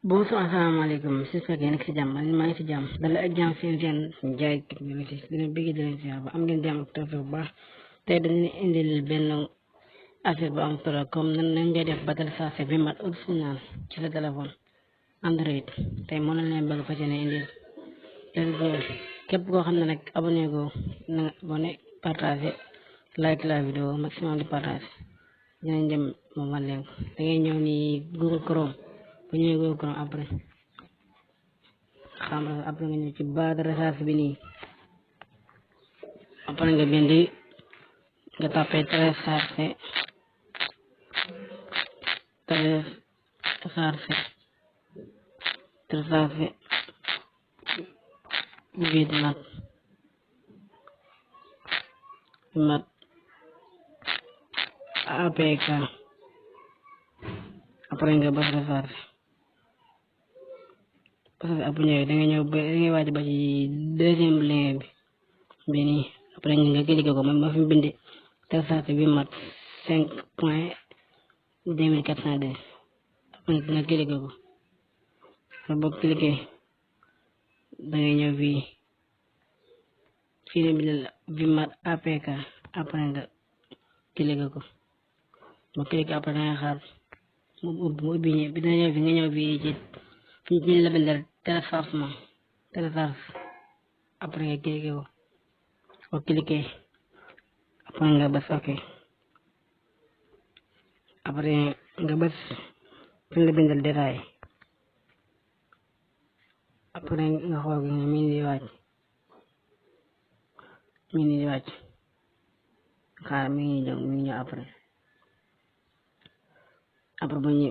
Bonsoir, asalaamaaleykum j'espère que yéen a ngi si jàmm man maa ngi si jàmm dala ak jàmm seen jaay dina bëgg di leen si ba am ngeen jàmm ak tawfeex bu baax tey dañu leen indil benn affaire bu am solo comme nan ngay def ba télécharger bi mat original ci sa téléphone Android tey mën na leen bëgg fas yéene indil képp koo xam ne nag abonné go na nga abonné partagé like la vidéo maximum de partage dinañ dem moom wan leen ko da ngay ñëw ni Google Chrome bu ñëwee Google Chrome après nga ñëw ci barre de recherche bi nii après nga bind nga tapé télécharger vid mat APK après nga bës recherche parce que bu ñëwee da nga ñëw ba da ngay wàcc ba ci deuxième lien bi nii après nga cliqué ko man ma fi bind télécharger bi mat 5.2402 après nga cliqué ko boo cliqué da ngay ñëw fii ne bi mat APK après nga cliqué ko boo cliqué après da ngay xaar mu ubbi bi dina ñëw fi nga ñëw fii ci ñu la bindal télécharge après nga cliqué ko boo cliqué après nga bës ok après nga bës fi la bindal détail après nga xool ko mi ngi di wàcc xaar mi ngi ñëw après bu ñu